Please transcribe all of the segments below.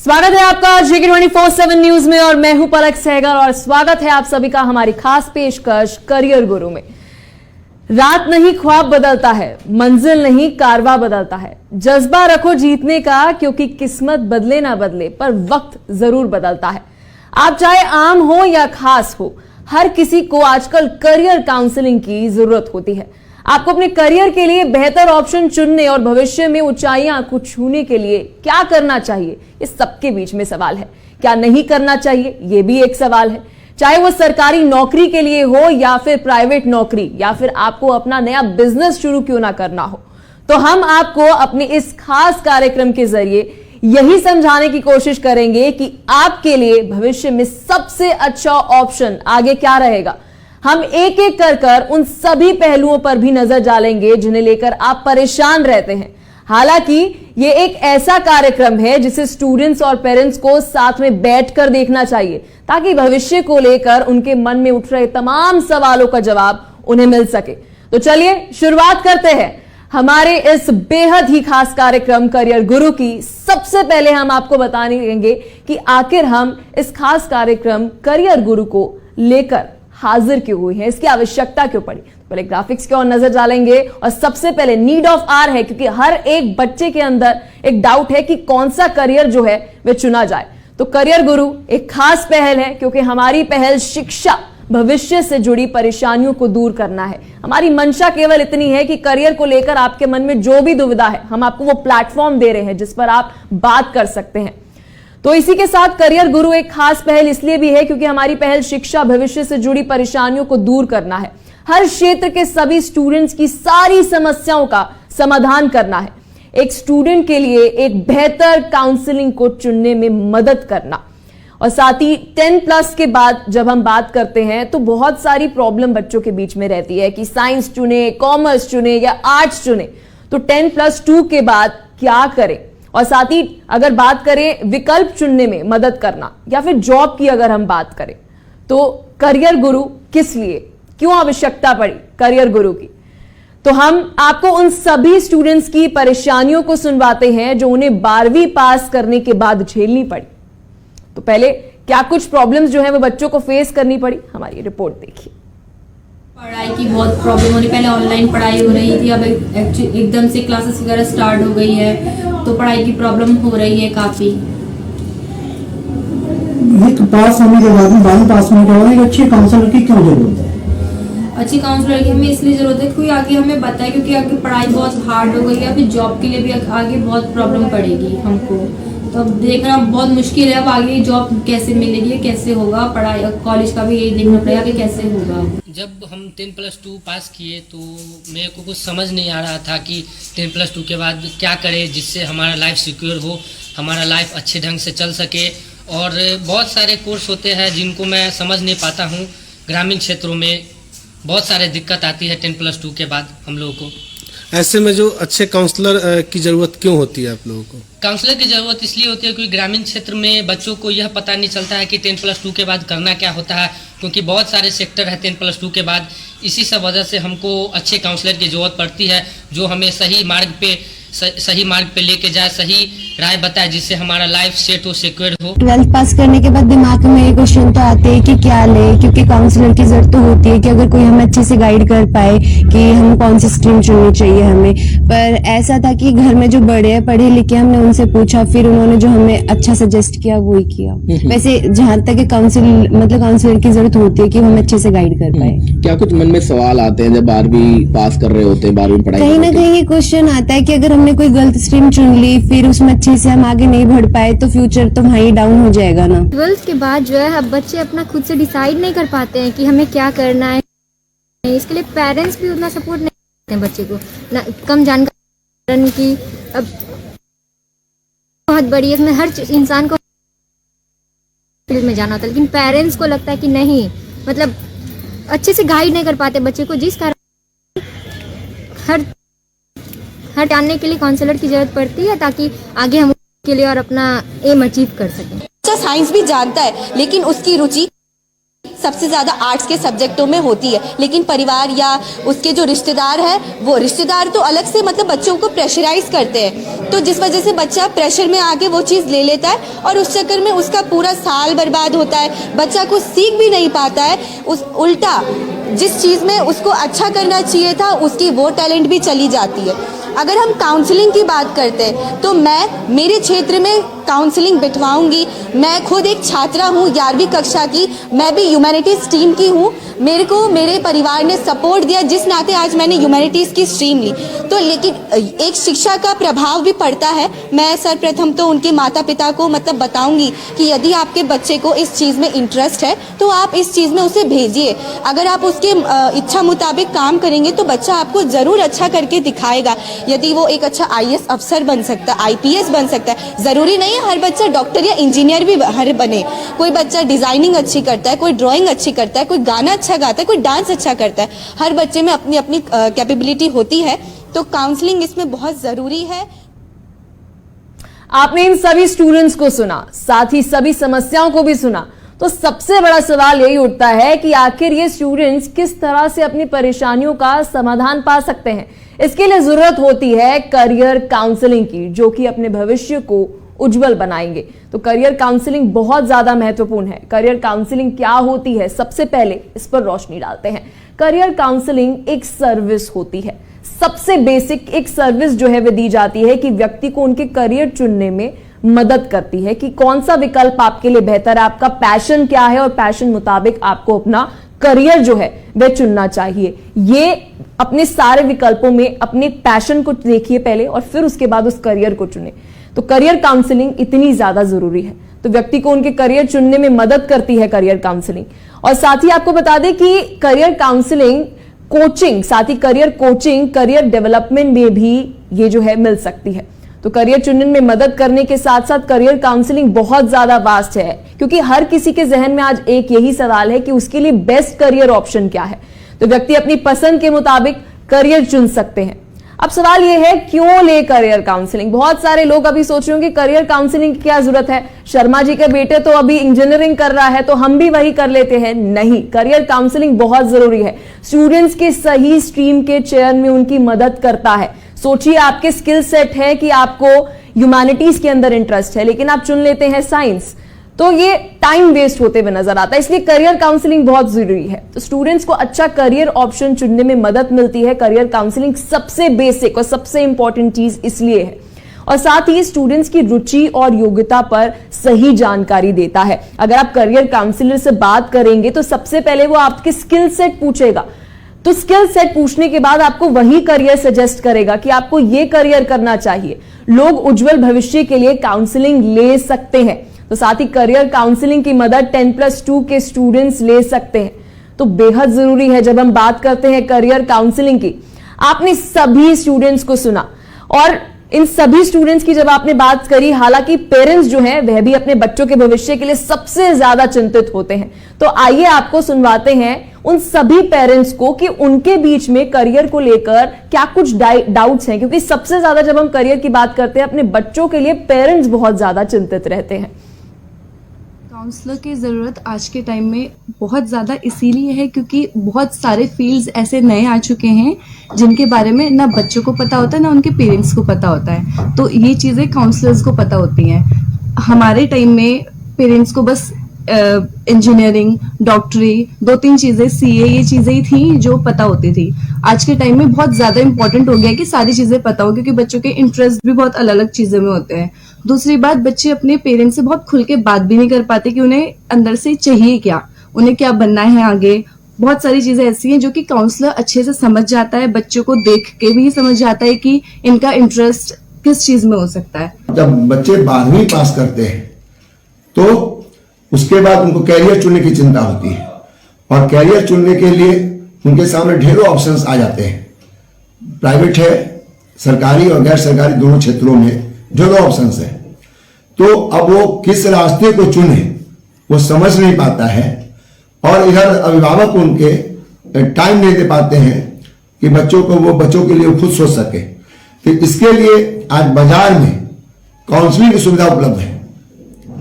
स्वागत है आपका जेके 24/7 न्यूज में और मैं हूं पलक सहगल और स्वागत है आप सभी का हमारी खास पेशकश करियर गुरु में। रात नहीं ख्वाब बदलता है, मंजिल नहीं कारवा बदलता है। जज्बा रखो जीतने का, क्योंकि किस्मत बदले ना बदले पर वक्त जरूर बदलता है। आप चाहे आम हो या खास हो, हर किसी को आजकल करियर काउंसलिंग की जरूरत होती है। आपको अपने करियर के लिए बेहतर ऑप्शन चुनने और भविष्य में ऊंचाइयां को छूने के लिए क्या करना चाहिए, इस सबके बीच में सवाल है। क्या नहीं करना चाहिए, यह भी एक सवाल है। चाहे वो सरकारी नौकरी के लिए हो या फिर प्राइवेट नौकरी, या फिर आपको अपना नया बिजनेस शुरू क्यों ना करना हो, तो हम आपको अपने इस खास कार्यक्रम के जरिए यही समझाने की कोशिश करेंगे कि आपके लिए भविष्य में सबसे अच्छा ऑप्शन आगे क्या रहेगा। हम एक एक कर उन सभी पहलुओं पर भी नजर डालेंगे जिन्हें लेकर आप परेशान रहते हैं। हालांकि ये एक ऐसा कार्यक्रम है जिसे स्टूडेंट्स और पेरेंट्स को साथ में बैठकर देखना चाहिए, ताकि भविष्य को लेकर उनके मन में उठ रहे तमाम सवालों का जवाब उन्हें मिल सके। तो चलिए शुरुआत करते हैं हमारे इस बेहद ही खास कार्यक्रम करियर गुरु की। सबसे पहले हम आपको बताने देंगे कि आखिर हम इस खास कार्यक्रम करियर गुरु को लेकर हाजिर क्यों हुई है, इसकी आवश्यकता क्यों पड़ी। पहले ग्राफिक्स की ओर नजर डालेंगे और सबसे पहले नीड ऑफ आवर है, क्योंकि हर एक बच्चे के अंदर एक डाउट है कि कौन सा करियर जो है वह चुना जाए। तो करियर गुरु एक खास पहल है, क्योंकि हमारी पहल शिक्षा भविष्य से जुड़ी परेशानियों को दूर करना है। हमारी मंशा केवल इतनी है कि करियर को लेकर आपके मन में जो भी दुविधा है, हम आपको वो प्लेटफॉर्म दे रहे हैं जिस पर आप बात कर सकते हैं। तो इसी के साथ करियर गुरु एक खास पहल इसलिए भी है क्योंकि हमारी पहल शिक्षा भविष्य से जुड़ी परेशानियों को दूर करना है। हर क्षेत्र के सभी स्टूडेंट्स की सारी समस्याओं का समाधान करना है। एक स्टूडेंट के लिए एक बेहतर काउंसलिंग को चुनने में मदद करना। और साथ ही 10+ के बाद जब हम बात करते हैं तो बहुत सारी प्रॉब्लम बच्चों के बीच में रहती है कि साइंस चुने, कॉमर्स चुने या आर्ट्स चुने। तो 10+2 के बाद क्या करें, और साथ ही अगर बात करें विकल्प चुनने में मदद करना या फिर जॉब की अगर हम बात करें, तो करियर गुरु किस लिए, क्यों आवश्यकता पड़ी करियर गुरु की। तो हम आपको उन सभी स्टूडेंट्स की परेशानियों को सुनवाते हैं जो उन्हें 12वीं पास करने के बाद झेलनी पड़ी। तो पहले क्या कुछ प्रॉब्लम्स जो है वो बच्चों को फेस करनी पड़ी, हमारी रिपोर्ट देखिए। पढ़ाई की बहुत प्रॉब्लम हो रही, पहले ऑनलाइन पढ़ाई हो रही थी, अब एकदम से क्लासेस वगैरह स्टार्ट हो गई है, तो पढ़ाई की प्रॉब्लम हो रही है काफी। पास होने के बाद 12वीं पास होने के बाद एक अच्छे काउंसलर की क्यों जरूरत है? अच्छी काउंसलर की हमें इसलिए जरूरत है कोई आगे हमें बताए, क्योंकि आगे पढ़ाई बहुत हार्ड हो गई है, अभी जॉब के लिए भी आगे बहुत प्रॉब्लम पड़ेगी हमको। तो अब देखना बहुत मुश्किल है, अब आगे जॉब कैसे मिलेगी, कैसे होगा, पढ़ाई कॉलेज का भी यही देखना पड़ेगा कि कैसे होगा। जब हम 10+2 पास किए तो मेरे को कुछ समझ नहीं आ रहा था कि 10+2 के बाद क्या करें जिससे हमारा लाइफ सिक्योर हो, हमारा लाइफ अच्छे ढंग से चल सके। और बहुत सारे कोर्स होते हैं जिनको मैं समझ नहीं पाता हूँ। ग्रामीण क्षेत्रों में बहुत सारे दिक्कत आती है 10+2 के बाद हम लोगों को। ऐसे में जो अच्छे काउंसलर की जरूरत क्यों होती है आप लोगों को? काउंसलर की जरूरत इसलिए होती है क्योंकि ग्रामीण क्षेत्र में बच्चों को यह पता नहीं चलता है कि 10+2 के बाद करना क्या होता है, क्योंकि बहुत सारे सेक्टर है 10+2 के बाद। इसी सब वजह से हमको अच्छे काउंसलर की जरूरत पड़ती है जो हमें सही मार्ग पे लेके जाए, सही राय बताए, जिससे हमारा लाइफ सेट हो, सिक्योर हो। 12th पास करने के बाद दिमाग में ये क्वेश्चन तो आते हैं कि क्या ले, क्योंकि काउंसलर की जरूरत तो होती है कि अगर कोई हमें अच्छे से गाइड कर पाए कि हम कौन सी स्ट्रीम चुननी चाहिए हमें। पर ऐसा था कि घर में जो बड़े हैं पढ़े लिखे, हमने उनसे पूछा, फिर उन्होंने जो हमें अच्छा सजेस्ट किया वो ही किया। वैसे जहाँ तक काउंसलर की जरूरत होती है कि हम अच्छे से गाइड कर पाए। क्या कुछ मन में सवाल आते हैं जब 12वीं पास कर रहे होते हैं, 12वीं पढ़ाई कहीं ना कहीं ये क्वेश्चन आता है कि अगर हमने कोई गलत स्ट्रीम चुन ली, फिर उसमें अच्छे से हम आगे नहीं बढ़ पाए तो फ्यूचर तो वहीं डाउन हो जाएगा ना। 12th के बाद जो है अब बच्चे अपना खुद से डिसाइड नहीं कर पाते हैं कि हमें क्या करना है। इसके लिए पेरेंट्स भी उतना सपोर्ट नहीं करते हैं बच्चे को, ना कम जानकारी की अब बहुत बड़ी है, इसमें हर इंसान को फील्ड में जाना होता है, लेकिन पेरेंट्स को लगता है कि नहीं, मतलब अच्छे से गाइड नहीं कर पाते बच्चे को, जिस कारण हर जानने के लिए काउंसलर की जरूरत पड़ती है, ताकि आगे हम के लिए और अपना एम अचीव कर सकें। बच्चा साइंस भी जानता है लेकिन उसकी रुचि सबसे ज़्यादा आर्ट्स के सब्जेक्टों में होती है, लेकिन परिवार या उसके जो रिश्तेदार है, वो रिश्तेदार तो अलग से मतलब बच्चों को प्रेशराइज करते हैं, तो जिस वजह से बच्चा प्रेशर में आके वो चीज़ ले लेता है और उस चक्कर में उसका पूरा साल बर्बाद होता है, बच्चा कुछ सीख भी नहीं पाता है, उस उल्टा जिस चीज़ में उसको अच्छा करना चाहिए था उसकी वो टैलेंट भी चली जाती है। अगर हम काउंसलिंग की बात करते हैं तो मैं मेरे क्षेत्र में काउंसलिंग बिठवाऊंगी। मैं खुद एक छात्रा हूँ 11वीं कक्षा की, मैं भी ह्यूमैनिटीज़ स्ट्रीम की हूँ। मेरे को मेरे परिवार ने सपोर्ट दिया, जिस नाते आज मैंने ह्यूमैनिटीज़ की स्ट्रीम ली। तो लेकिन एक शिक्षा का प्रभाव भी पड़ता है। मैं सर्वप्रथम तो उनके माता पिता को मतलब बताऊंगी कि यदि आपके बच्चे को इस चीज़ में इंटरेस्ट है तो आप इस चीज़ में उसे भेजिए। अगर आप उसके इच्छा मुताबिक काम करेंगे तो बच्चा आपको ज़रूर अच्छा करके दिखाएगा। यदि वो एक अच्छा IAS अफसर बन सकता है, IPS बन सकता है, ज़रूरी नहीं है हर बच्चा डॉक्टर या इंजीनियर भी हर बने। कोई बच्चा डिज़ाइनिंग अच्छी करता है, कोई ड्राइंग अच्छी करता है, कोई गाना अच्छा गाता है, कोई डांस अच्छा करता है। हर बच्चे में अपनी अपनी कैपेबिलिटी होती है, तो काउंसलिंग इसमें बहुत ज़रूरी है। आपने इन सभी स्टूडेंट्स को सुना, साथ ही सभी समस्याओं को भी सुना, तो सबसे बड़ा सवाल यही उठता है कि आखिर ये स्टूडेंट्स किस तरह से अपनी परेशानियों का समाधान पा सकते हैं। इसके लिए जरूरत होती है करियर काउंसलिंग की, जो कि अपने भविष्य को उज्जवल बनाएंगे। तो करियर काउंसलिंग बहुत ज्यादा महत्वपूर्ण है। करियर काउंसलिंग क्या होती है, सबसे पहले इस पर रोशनी डालते हैं। करियर काउंसलिंग एक सर्विस होती है, सबसे बेसिक एक सर्विस जो है वो दी जाती है कि व्यक्ति को उनके करियर चुनने में मदद करती है कि कौन सा विकल्प आपके लिए बेहतर है, आपका पैशन क्या है और पैशन मुताबिक आपको अपना करियर जो है वह चुनना चाहिए। ये अपने सारे विकल्पों में अपने पैशन को देखिए पहले और फिर उसके बाद उस करियर को चुने। तो करियर काउंसलिंग इतनी ज्यादा जरूरी है, तो व्यक्ति को उनके करियर चुनने में मदद करती है करियर काउंसलिंग। और साथ ही आपको बता दें कि करियर काउंसलिंग कोचिंग, साथ ही करियर कोचिंग, करियर डेवलपमेंट में भी ये जो है मिल सकती है। तो करियर चुनने में मदद करने के साथ साथ करियर काउंसलिंग बहुत ज्यादा वास्ट है, क्योंकि हर किसी के जहन में आज एक यही सवाल है कि उसके लिए बेस्ट करियर ऑप्शन क्या है। तो व्यक्ति अपनी पसंद के मुताबिक करियर चुन सकते हैं। अब सवाल यह है, क्यों ले करियर काउंसलिंग? बहुत सारे लोग अभी सोच रहे होंगे करियर काउंसलिंग की क्या जरूरत है, शर्मा जी के बेटे तो अभी इंजीनियरिंग कर रहा है तो हम भी वही कर लेते हैं। नहीं, करियर काउंसलिंग बहुत जरूरी है। स्टूडेंट्स के सही स्ट्रीम के चयन में उनकी मदद करता है। सोचिए, आपके स्किल सेट है कि आपको ह्यूमैनिटीज के अंदर इंटरेस्ट है, लेकिन आप चुन लेते हैं साइंस, तो ये टाइम वेस्ट होते हुए नजर आता है। इसलिए करियर काउंसलिंग बहुत जरूरी है। तो स्टूडेंट्स को अच्छा करियर ऑप्शन चुनने में मदद मिलती है। करियर काउंसलिंग सबसे बेसिक और सबसे इंपॉर्टेंट चीज इसलिए है, और साथ ही स्टूडेंट्स की रुचि और योग्यता पर सही जानकारी देता है। अगर आप करियर काउंसलर से बात करेंगे तो सबसे पहले वो आपके स्किल सेट पूछेगा, तो स्किल सेट पूछने के बाद आपको वही करियर सजेस्ट करेगा कि आपको ये करियर करना चाहिए। लोग उज्जवल भविष्य के लिए काउंसलिंग ले सकते हैं। तो साथ ही करियर काउंसलिंग की मदद 10+2 के स्टूडेंट्स ले सकते हैं। तो बेहद जरूरी है जब हम बात करते हैं करियर काउंसलिंग की। आपने सभी स्टूडेंट्स को सुना, और इन सभी स्टूडेंट्स की जब आपने बात करी, हालांकि पेरेंट्स जो हैं वह भी अपने बच्चों के भविष्य के लिए सबसे ज्यादा चिंतित होते हैं। तो आइए आपको सुनवाते हैं उन सभी पेरेंट्स को कि उनके बीच में करियर को लेकर क्या कुछ डाउट्स हैं, क्योंकि सबसे ज्यादा जब हम करियर की बात करते हैं अपने बच्चों के लिए पेरेंट्स बहुत ज्यादा चिंतित रहते हैं। काउंसलर की ज़रूरत आज के टाइम में बहुत ज़्यादा इसीलिए है क्योंकि बहुत सारे फील्ड्स ऐसे नए आ चुके हैं जिनके बारे में ना बच्चों को पता होता है ना उनके पेरेंट्स को पता होता है। तो ये चीज़ें काउंसलर्स को पता होती हैं। हमारे टाइम में पेरेंट्स को बस इंजीनियरिंग, डॉक्टरी, 2-3 चीज़ें, CA, ये चीज़ें ही थी जो पता होती थी। आज के टाइम में बहुत ज़्यादा इंपॉर्टेंट हो गया है कि सारी चीज़ें पता हो, क्योंकि बच्चों के इंटरेस्ट भी बहुत अलग अलग चीज़ों में होते हैं। दूसरी बात, बच्चे अपने पेरेंट्स से बहुत खुल के बात भी नहीं कर पाते कि उन्हें अंदर से चाहिए क्या, उन्हें क्या बनना है आगे। बहुत सारी चीजें ऐसी हैं जो कि काउंसलर अच्छे से समझ जाता है, बच्चों को देख के भी समझ जाता है कि इनका इंटरेस्ट किस चीज में हो सकता है। जब बच्चे 12वीं पास करते हैं तो उसके बाद उनको कैरियर चुनने की चिंता होती है, और कैरियर चुनने के लिए उनके सामने ढेरों ऑप्शंस आ जाते हैं। प्राइवेट है, सरकारी और गैर सरकारी दोनों क्षेत्रों में ढेरों ऑप्शंस है। तो अब वो किस रास्ते को चुने वो समझ नहीं पाता है, और इधर अभिभावक उनके टाइम नहीं दे पाते हैं कि बच्चों के लिए खुद सोच सके। तो इसके लिए आज बाजार में काउंसलिंग की सुविधा उपलब्ध है।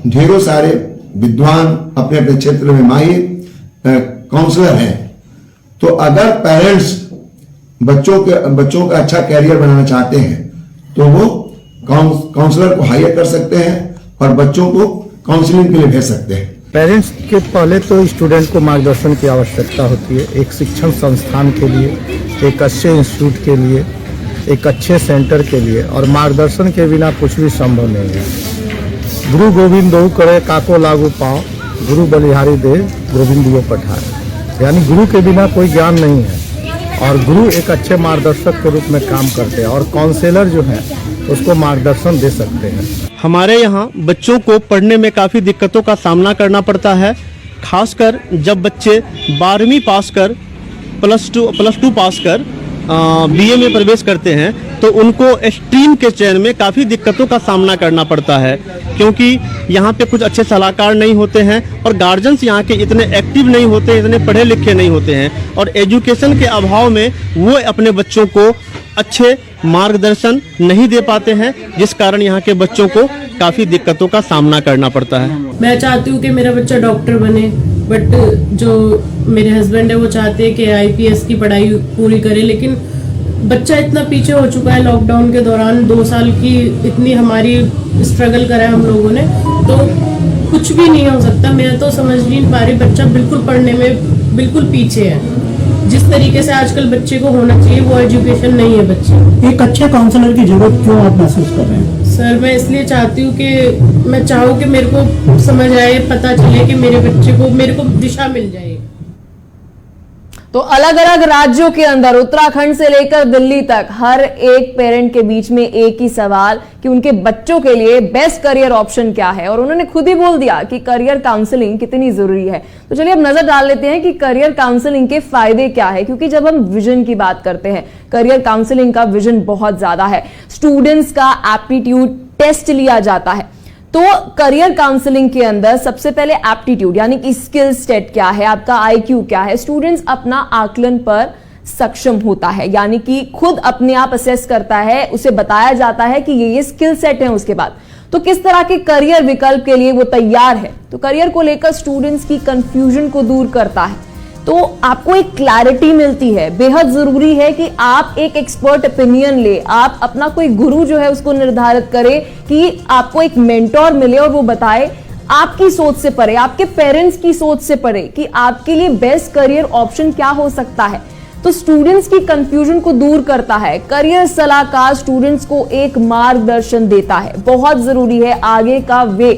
ढेरों सारे विद्वान अपने अपने क्षेत्र में माहिर काउंसलर हैं। तो अगर पेरेंट्स बच्चों का अच्छा कैरियर बनाना चाहते हैं तो वो काउंसलर को हायर कर सकते हैं और बच्चों को काउंसलिंग के लिए भेज सकते हैं। पेरेंट्स के पहले तो स्टूडेंट को मार्गदर्शन की आवश्यकता होती है, एक शिक्षण संस्थान के लिए, एक अच्छे इंस्टीट्यूट के लिए, एक अच्छे सेंटर के लिए, और मार्गदर्शन के बिना कुछ भी संभव नहीं है। गुरु गोविंद दो करे काको लागू पाओ, गुरु बलिहारी दे गोविंद दियो पठाए। यानी गुरु के बिना कोई ज्ञान नहीं है, और गुरु एक अच्छे मार्गदर्शक के रूप में काम करते हैं, और काउंसलर जो है उसको मार्गदर्शन दे सकते हैं। हमारे यहाँ बच्चों को पढ़ने में काफ़ी दिक्कतों का सामना करना पड़ता है, खासकर जब बच्चे 12वीं पास कर प्लस टू पास कर बीए में प्रवेश करते हैं तो उनको स्ट्रीम के चयन में काफ़ी दिक्कतों का सामना करना पड़ता है, क्योंकि यहाँ पे कुछ अच्छे सलाहकार नहीं होते हैं और गार्जियंस यहाँ के इतने एक्टिव नहीं होते, इतने पढ़े लिखे नहीं होते हैं, और एजुकेशन के अभाव में वो अपने बच्चों को अच्छे मार्गदर्शन नहीं दे पाते हैं, जिस कारण यहाँ के बच्चों को काफ़ी दिक्कतों का सामना करना पड़ता है। मैं चाहती हूँ कि मेरा बच्चा डॉक्टर बने, बट जो मेरे हस्बैंड है वो चाहते हैं कि आईपीएस की पढ़ाई पूरी करे, लेकिन बच्चा इतना पीछे हो चुका है। लॉकडाउन के दौरान 2 साल की इतनी हमारी स्ट्रगल करा है हम लोगों ने, तो कुछ भी नहीं हो सकता। मैं तो समझ नहीं पा रही, बच्चा बिल्कुल पढ़ने में बिल्कुल पीछे है। जिस तरीके से आजकल बच्चे को होना चाहिए वो एजुकेशन नहीं है बच्चे। एक अच्छे काउंसलर की जरूरत क्यों आप महसूस कर रहे हैं? सर मैं इसलिए चाहती हूँ कि मैं चाहूँ कि मेरे को समझ आए, पता चले कि मेरे को दिशा मिल जाए। तो अलग अलग राज्यों के अंदर उत्तराखंड से लेकर दिल्ली तक हर एक पेरेंट के बीच में एक ही सवाल कि उनके बच्चों के लिए बेस्ट करियर ऑप्शन क्या है, और उन्होंने खुद ही बोल दिया कि करियर काउंसलिंग कितनी जरूरी है। तो चलिए अब नजर डाल लेते हैं कि करियर काउंसलिंग के फायदे क्या है, क्योंकि जब हम विजन की बात करते हैं, करियर काउंसलिंग का विजन बहुत ज्यादा है। स्टूडेंट्स का एप्टीट्यूड टेस्ट लिया जाता है, तो करियर काउंसलिंग के अंदर सबसे पहले एप्टीट्यूड यानी कि स्किल सेट क्या है, आपका आईक्यू क्या है, स्टूडेंट्स अपना आकलन पर सक्षम होता है, यानी कि खुद अपने आप असेस करता है, उसे बताया जाता है कि ये स्किल सेट है। उसके बाद तो किस तरह के करियर विकल्प के लिए वो तैयार है, तो करियर को लेकर स्टूडेंट्स की कंफ्यूजन को दूर करता है, तो आपको एक क्लैरिटी मिलती है। बेहद जरूरी है कि आप एक एक्सपर्ट ओपिनियन ले, आप अपना कोई गुरु जो है उसको निर्धारित करें कि आपको एक मेंटोर मिले और वो बताए आपकी सोच से परे, आपके पेरेंट्स की सोच से परे कि आपके लिए बेस्ट करियर ऑप्शन क्या हो सकता है। तो स्टूडेंट्स की कंफ्यूजन को दूर करता है। करियर सलाहकार स्टूडेंट्स को एक मार्गदर्शन देता है। बहुत जरूरी है आगे का वे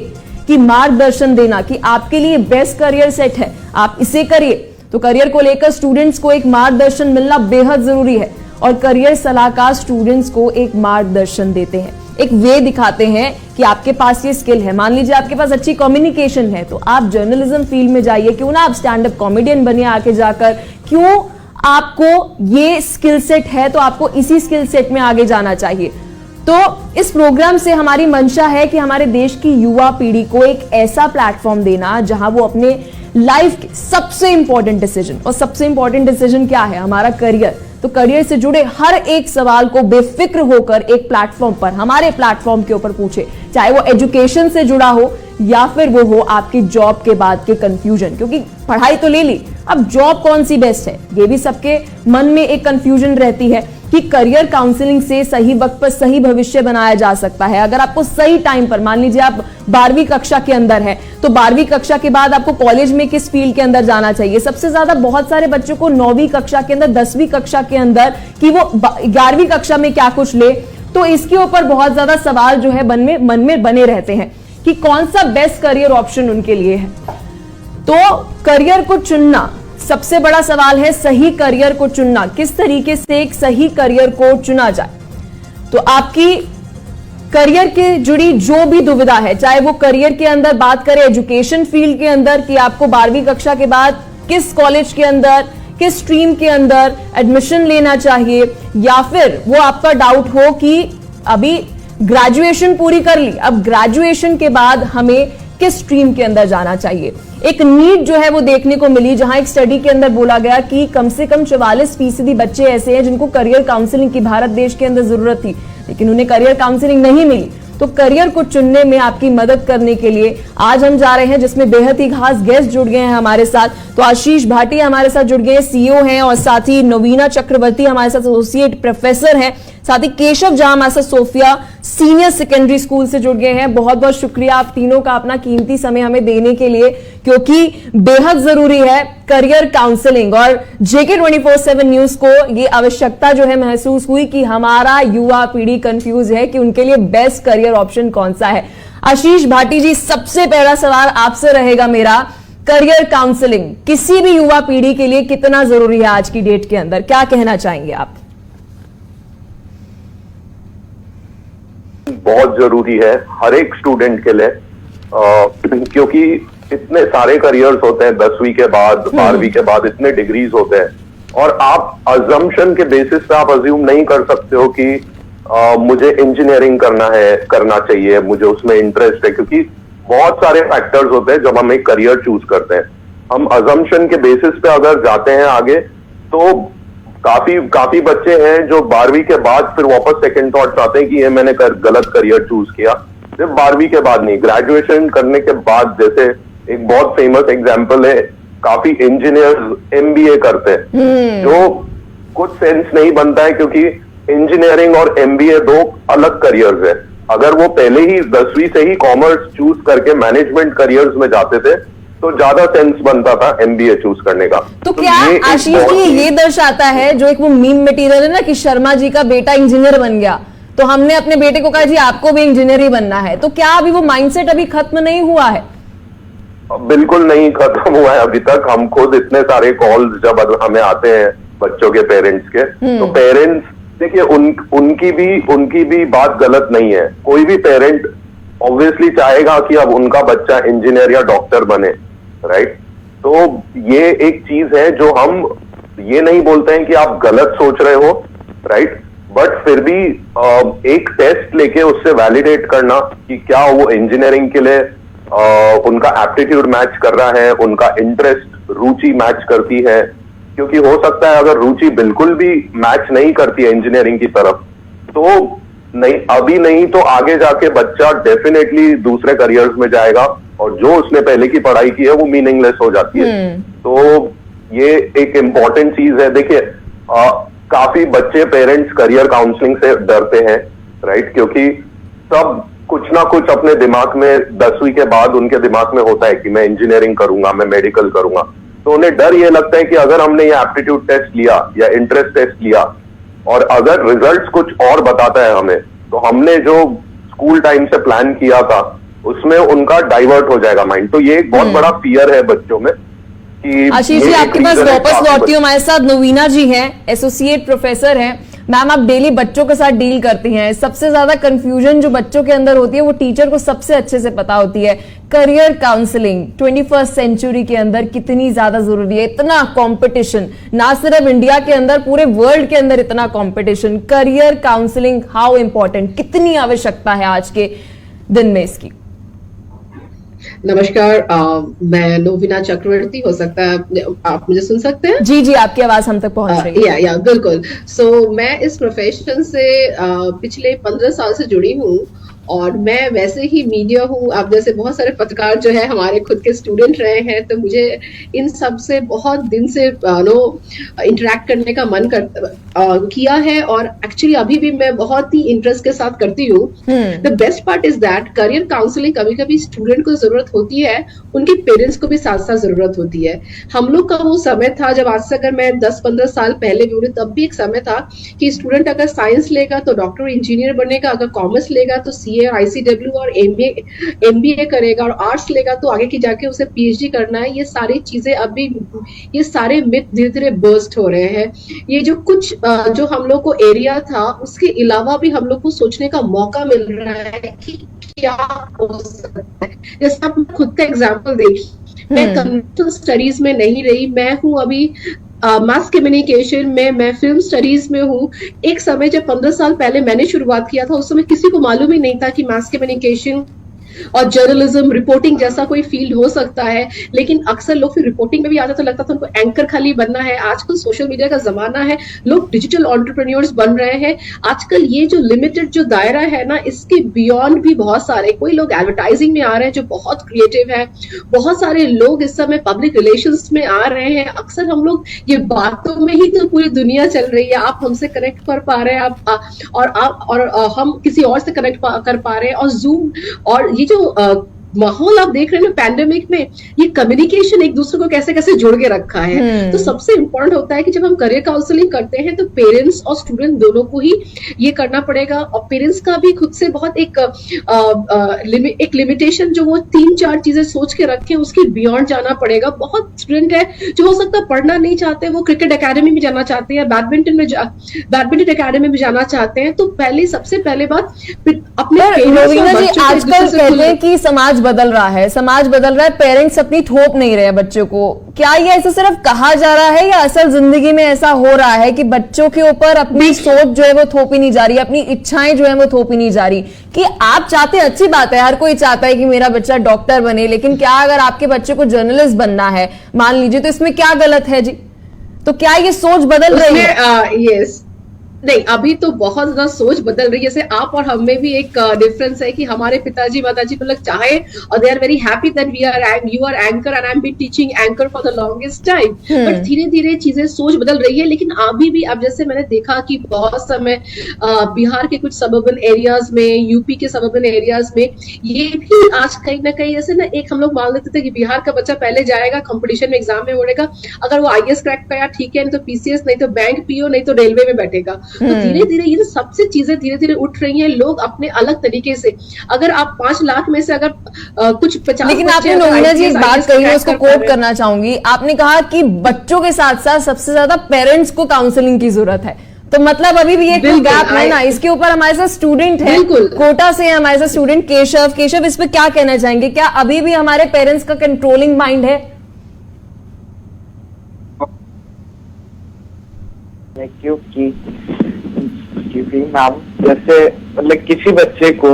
कि मार्गदर्शन देना कि आपके लिए बेस्ट करियर सेट है, आप इसे करिए। तो करियर को लेकर स्टूडेंट्स को एक मार्गदर्शन मिलना बेहद जरूरी है, और करियर सलाहकार स्टूडेंट्स को एक मार्गदर्शन देते हैं, एक वे दिखाते हैं कि आपके पास ये स्किल है। मान लीजिए आपके पास अच्छी कम्युनिकेशन है तो आप जर्नलिज्म फील्ड में जाइए, क्यों ना आप स्टैंड अप कॉमेडियन बनिए आके जाकर, क्यों आपको ये स्किल सेट है तो आपको इसी स्किल सेट में आगे जाना चाहिए। तो इस प्रोग्राम से हमारी मंशा है कि हमारे देश की युवा पीढ़ी को एक ऐसा प्लेटफॉर्म देना जहां वो अपने लाइफ के सबसे इंपॉर्टेंट डिसीजन, और सबसे इंपॉर्टेंट डिसीजन क्या है, हमारा करियर। तो करियर से जुड़े हर एक सवाल को बेफिक्र होकर एक प्लेटफॉर्म पर, हमारे प्लेटफॉर्म के ऊपर पूछे, चाहे वो एजुकेशन से जुड़ा हो या फिर वो हो आपकी जॉब के बाद के कंफ्यूजन, क्योंकि पढ़ाई तो ले ली, अब जॉब कौन सी बेस्ट है, ये भी सबके मन में एक कंफ्यूजन रहती है कि करियर काउंसलिंग से सही वक्त पर सही भविष्य बनाया जा सकता है। अगर आपको सही टाइम पर, मान लीजिए आप 12वीं कक्षा के अंदर है, तो 12वीं कक्षा के बाद आपको कॉलेज में किस फील्ड के अंदर जाना चाहिए। सबसे ज्यादा बहुत सारे बच्चों को 9वीं कक्षा के अंदर, 10वीं कक्षा के अंदर कि वो 11वीं कक्षा में क्या कुछ ले, तो इसके ऊपर बहुत ज्यादा सवाल जो है मन में बने रहते हैं कि कौन सा बेस्ट करियर ऑप्शन उनके लिए है। तो करियर को चुनना सबसे बड़ा सवाल है, सही करियर को चुनना, किस तरीके से एक सही करियर को चुना जाए। तो आपकी करियर के जुड़ी जो भी दुविधा है, चाहे वो करियर के अंदर बात करें एजुकेशन फील्ड के अंदर कि आपको 12वीं कक्षा के बाद किस कॉलेज के अंदर, किस स्ट्रीम के अंदर एडमिशन लेना चाहिए, या फिर वो आपका डाउट हो कि अभी ग्रेजुएशन पूरी कर ली, अब ग्रेजुएशन के बाद हमें किस स्ट्रीम के अंदर जाना चाहिए। एक नीड जो है वो देखने को मिली, जहां एक स्टडी के अंदर बोला गया कि कम से कम 44% बच्चे ऐसे हैं जिनको करियर काउंसलिंग की भारत देश के अंदर जरूरत थी, लेकिन उन्हें करियर काउंसलिंग नहीं मिली। तो करियर को चुनने में आपकी मदद करने के लिए आज हम जा रहे हैं, जिसमें बेहद ही खास गेस्ट जुड़ गए हैं हमारे साथ। तो आशीष भाटी हमारे साथ जुड़ गए, सीईओ हैं, और साथ ही नवीना चक्रवर्ती हमारे साथ एसोसिएट प्रोफेसर हैं, साथ ही केशव झा हमारे साथ सोफिया सीनियर सेकेंडरी स्कूल से जुड़ गए हैं। बहुत बहुत शुक्रिया आप तीनों का अपना कीमती समय हमें देने के लिए, क्योंकि बेहद जरूरी है करियर काउंसलिंग। और जेके 24/7 न्यूज को ये आवश्यकता जो है महसूस हुई कि हमारा युवा पीढ़ी कंफ्यूज है कि उनके लिए बेस्ट करियर ऑप्शन कौन सा है। आशीष भाटी जी, सबसे पहला सवाल आपसे रहेगा मेरा, करियर काउंसलिंग किसी भी युवा पीढ़ी के लिए कितना जरूरी है आज की डेट के अंदर, क्या कहना चाहेंगे आप? बहुत जरूरी है हर एक स्टूडेंट के लिए, क्योंकि इतने सारे करियर्स होते हैं 10वीं के बाद, 12वीं के बाद इतने डिग्रीज होते हैं, और आप अजम्पशन के बेसिस पे आप अज्यूम नहीं कर सकते हो कि मुझे इंजीनियरिंग करना चाहिए, मुझे उसमें इंटरेस्ट है, क्योंकि बहुत सारे फैक्टर्स होते हैं जब हम एक करियर चूज करते हैं। हम अजम्पशन के बेसिस पे अगर जाते हैं आगे, तो काफी बच्चे हैं जो 12वीं के बाद फिर वापस सेकंड थॉट्स आते हैं कि ये मैंने गलत करियर चूज किया। सिर्फ 12वीं के बाद नहीं, ग्रेजुएशन करने के बाद, जैसे एक बहुत फेमस एग्जांपल है, काफी इंजीनियर्स एमबीए करते हैं, जो कुछ सेंस नहीं बनता है, क्योंकि इंजीनियरिंग और एमबीए दो अलग करियर्स है। अगर वो पहले ही 10वीं से ही कॉमर्स चूज करके मैनेजमेंट करियर्स में जाते थे तो ज्यादा सेंस बनता था एमबीए चूज करने का। तो क्या आशीष जी ये दर्शाता है, जो एक वो मीम मटेरियल है ना कि शर्मा जी का बेटा इंजीनियर बन गया, तो हमने अपने बेटे को कहा जी आपको भी इंजीनियर ही बनना है, तो क्या अभी वो माइंडसेट अभी खत्म नहीं हुआ है? बिल्कुल नहीं खत्म हुआ है अभी तक। हम खुद इतने सारे कॉल्स जब हमें आते हैं बच्चों के पेरेंट्स के, तो पेरेंट्स देखिए उनकी भी बात गलत नहीं है। कोई भी पेरेंट ऑब्वियसली चाहेगा कि अब उनका बच्चा इंजीनियर या डॉक्टर बने, राइट? तो ये एक चीज है जो हम ये नहीं बोलते हैं कि आप गलत सोच रहे हो, राइट? बट फिर भी एक टेस्ट लेके उससे वैलिडेट करना कि क्या वो इंजीनियरिंग के लिए उनका एप्टीट्यूड मैच कर रहा है, उनका इंटरेस्ट, रुचि मैच करती है, क्योंकि हो सकता है अगर रुचि बिल्कुल भी मैच नहीं करती है इंजीनियरिंग की तरफ, तो नहीं, अभी नहीं तो आगे जाके बच्चा डेफिनेटली दूसरे करियर्स में जाएगा, और जो उसने पहले की पढ़ाई की है वो मीनिंगलेस हो जाती है। तो ये एक इम्पॉर्टेंट चीज है। देखिए काफी बच्चे, पेरेंट्स करियर काउंसलिंग से डरते हैं, राइट? क्योंकि सब कुछ ना कुछ अपने दिमाग में 10वीं के बाद उनके दिमाग में होता है कि मैं इंजीनियरिंग करूंगा, मैं मेडिकल करूंगा, तो उन्हें डर ये लगता है कि अगर हमने ये एप्टीट्यूड टेस्ट लिया या इंटरेस्ट टेस्ट लिया और अगर रिजल्ट्स कुछ और बताता है हमें, तो हमने जो स्कूल टाइम से प्लान किया था उसमें उनका डाइवर्ट हो जाएगा माइंड। तो ये एक बहुत बड़ा फियर है बच्चों में कि आशीष जी आपके पास वापस लौटती हूँ। हमारे साथ नवीना जी हैं, एसोसिएट प्रोफेसर हैं। मैम, आप डेली बच्चों के साथ डील करती हैं, सबसे ज्यादा कंफ्यूजन जो बच्चों के अंदर होती है वो टीचर को सबसे अच्छे से पता होती है। करियर काउंसलिंग 21st सेंचुरी के अंदर कितनी ज्यादा जरूरी है? इतना कंपटीशन, ना सिर्फ इंडिया के अंदर, पूरे वर्ल्ड के अंदर इतना competition. Career counselling how important, कितनी आवश्यकता है आज के दिन में इसकी? नमस्कार, मैं नवीना चक्रवर्ती। हो सकता है आप मुझे सुन सकते हैं? जी जी, आपकी आवाज हम तक पहुंच रही है। या बिल्कुल। मैं इस प्रोफेशन से पिछले 15 साल से जुड़ी हूँ, और मैं वैसे ही मीडिया हूँ। आप जैसे बहुत सारे पत्रकार जो है हमारे खुद के स्टूडेंट रहे हैं, तो मुझे इन सब से बहुत दिन से इंटरेक्ट करने का मन किया है, और एक्चुअली अभी भी मैं बहुत ही इंटरेस्ट के साथ करती हूँ। The best part is that career counselling कभी कभी स्टूडेंट को जरूरत होती है, उनके पेरेंट्स को भी साथ साथ जरूरत होती है। हम लोग का वो समय था जब, आज से अगर मैं 10-15 साल पहले भी, तब भी एक समय था कि स्टूडेंट अगर साइंस लेगा तो डॉक्टर इंजीनियर बनेगा, अगर कॉमर्स लेगा तो CA, ICW और MBA करेगा, और आर्ट्स लेगा तो आगे की जाके उसे PhD करना है। ये सारी चीजें अभी, ये सारे मिथ धीरे धीरे बर्स्ट हो रहे हैं। ये जो कुछ जो हम लोग को एरिया था, उसके अलावा भी हम लोग को सोचने का मौका मिल रहा है कि क्या हो सकता है। जैसे आप खुद का एग्जाम्पल देखिए, मैं कंप्यूटर स्टडीज में नहीं रही, मैं हूँ अभी मास कम्युनिकेशन में, मैं फिल्म स्टडीज में हूँ। एक समय जब 15 साल पहले मैंने शुरुआत किया था, उस समय किसी को मालूम ही नहीं था कि मास कम्युनिकेशन और जर्नलिज्म रिपोर्टिंग जैसा कोई फील्ड हो सकता है, लेकिन अक्सर लोग फिर रिपोर्टिंग में भी आते तो लगता था उनको एंकर खाली बनना है। आजकल सोशल मीडिया का जमाना है, लोग डिजिटल एंटरप्रेन्योर्स बन रहे हैं। आजकल ये जो लिमिटेड जो दायरा है ना, इसके बियॉन्ड भी बहुत सारे, कोई लोग एडवर्टाइजिंग में आ रहे हैं जो बहुत क्रिएटिव है, बहुत सारे लोग इस समय पब्लिक रिलेशंस में आ रहे हैं। अक्सर हम लोग ये बातों में ही तो पूरी दुनिया चल रही है, आप हमसे कनेक्ट कर पा रहे हैं, आप हम किसी और से कनेक्ट कर पा रहे हैं, और जूम और ये जो माहौल आप देख रहे हैं ना पैंडेमिक में, ये कम्युनिकेशन एक दूसरे को कैसे कैसे जोड़ के रखा है। तो सबसे इंपॉर्टेंट होता है कि जब हम करियर काउंसलिंग करते हैं तो पेरेंट्स और स्टूडेंट दोनों को ही ये करना पड़ेगा, और पेरेंट्स का भी खुद से बहुत एक लिमिटेशन जो वो 3-4 चीजें सोच के रखे, उसके बियॉन्ड जाना पड़ेगा। बहुत स्टूडेंट है जो हो सकता है पढ़ना नहीं चाहते, वो क्रिकेट एकेडमी में जाना चाहते हैं, बैडमिंटन एकेडमी में जाना चाहते हैं। तो सबसे पहले बात अपने आजकल कहते हैं कि समाज बदल रहा है, पेरेंट्स अपनी थोप नहीं रहे बच्चों को। क्या ये ऐसा सिर्फ कहा जा रहा है या असल जिंदगी में ऐसा हो रहा है कि बच्चों के ऊपर अपनी सोच जो है वो थोपी नहीं जा रही, अपनी इच्छाएं जो है वो थोपी नहीं जा रही? कि आप चाहते हैं, अच्छी बात है, हर कोई चाहता है कि मेरा बच्चा डॉक्टर बने, लेकिन क्या अगर आपके बच्चे को जर्नलिस्ट बनना है मान लीजिए, तो इसमें क्या गलत है जी? तो क्या ये सोच बदल रही है? यस, नहीं, अभी तो बहुत ज्यादा सोच बदल रही है। जैसे आप और हम में भी एक डिफरेंस है कि हमारे पिताजी माताजी को लोग चाहे और they are very happy that you are anchor and I am been teaching anchor for the longest time. But धीरे धीरे चीजें सोच बदल रही है। लेकिन अभी भी अब जैसे मैंने देखा कि बहुत समय बिहार के कुछ सबर्बन एरियाज में, यूपी के सबर्बन एरियाज में ये भी आज कहीं ना कहीं जैसे ना, एक हम लोग मान लेते थे कि बिहार का बच्चा पहले जाएगा कंपटीशन में, एग्जाम में उड़ेगा, अगर वो IAS क्रैक किया ठीक है, नहीं तो PCS, नहीं तो बैंक PO, नहीं तो रेलवे में बैठेगा। तो धीरे धीरे ये सबसे चीजें धीरे धीरे उठ रही हैं। लोग अपने अलग तरीके से, अगर आप 5 लाख में से अगर कुछ 50, लेकिन आपने नोमिना जी एक बात कही, मैं उसको कोट करना चाहूंगी। आपने कहा कि बच्चों के साथ साथ सबसे ज्यादा पेरेंट्स को काउंसलिंग की जरूरत है। तो मतलब अभी भी एक गैप है ना, इसके ऊपर हमारे साथ स्टूडेंट है, कोटा से हमारे साथ स्टूडेंट केशव, इस पे क्या कहना चाहेंगे? क्या अभी भी हमारे पेरेंट्स का कंट्रोलिंग माइंड है? क्योंकि मैम जैसे मतलब किसी बच्चे को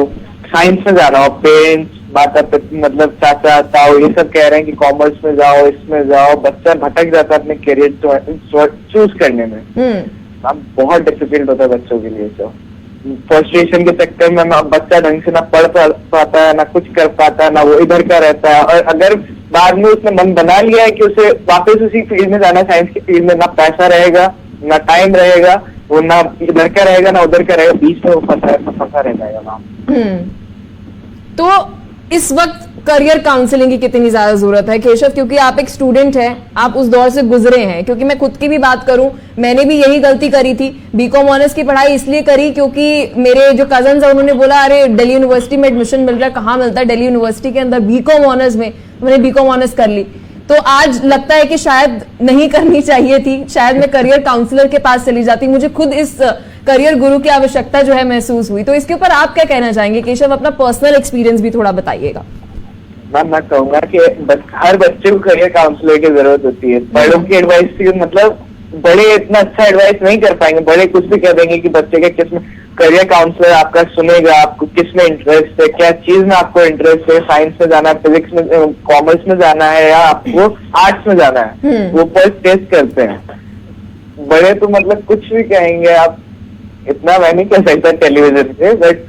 साइंस में जाना हो, पेरेंट्स माता पिता मतलब चाचा ताऊ ये सब कह रहे हैं कि कॉमर्स में जाओ, इसमें जाओ, बच्चा भटक जाता है अपने करियर चूज करने में। मैम बहुत डिफिकल्ट होता है बच्चों के लिए। तो फ्रस्ट्रेशन के चक्कर में बच्चा ढंग से ना पढ़ पाता है, ना कुछ कर पाता है, ना वो इधर का रहता है। और अगर बाद में उसने मन बना लिया है कि उसे वापस उसी फील्ड में जाना, साइंस की फील्ड में, ना पैसा रहेगा, ना टाइम रहेगा, वो ना इधर का रहेगा ना उधर का रहेगा, बीच में वो फंसा रह जाएगा। तो इस वक्त करियर काउंसलिंग की कितनी ज्यादा जरूरत है केशव? क्योंकि आप एक स्टूडेंट हैं, आप उस दौर से गुजरे हैं। क्योंकि मैं खुद की भी बात करूं, मैंने भी यही गलती करी थी। बीकॉम ऑनर्स की पढ़ाई इसलिए करी क्योंकि मेरे जो कजन्स हैं उन्होंने बोला अरे दिल्ली यूनिवर्सिटी में एडमिशन मिल रहा है, कहाँ मिलता है दिल्ली यूनिवर्सिटी के अंदर बीकॉम ऑनर्स में। मैंने बीकॉम ऑनर्स कर ली। तो आज लगता है कि शायद नहीं करनी चाहिए थी, शायद मैं करियर काउंसलर के पास चली जाती। मुझे खुद इस करियर गुरु की आवश्यकता जो है महसूस हुई। तो इसके ऊपर आप क्या कहना चाहेंगे केशव? अपना पर्सनल एक्सपीरियंस भी थोड़ा बताइएगा। मैं कहूंगा कि हर बच्चे को करियर काउंसलर की जरूरत होती है। बड़ों की एडवाइस की मतलब बड़े इतना अच्छा एडवाइस नहीं कर पाएंगे, बड़े कुछ भी कह देंगे कि बच्चे के किसमें करियर काउंसलर आपका सुनेगा, आपको किस में इंटरेस्ट है, क्या चीज में आपको इंटरेस्ट है, साइंस में जाना है, फिजिक्स में, कॉमर्स में जाना है या आपको आर्ट्स में जाना है, वो फर्स्ट टेस्ट करते हैं। बड़े तो मतलब कुछ भी कहेंगे, आप इतना मैं नहीं कह सकता टेलीविजन पे, बट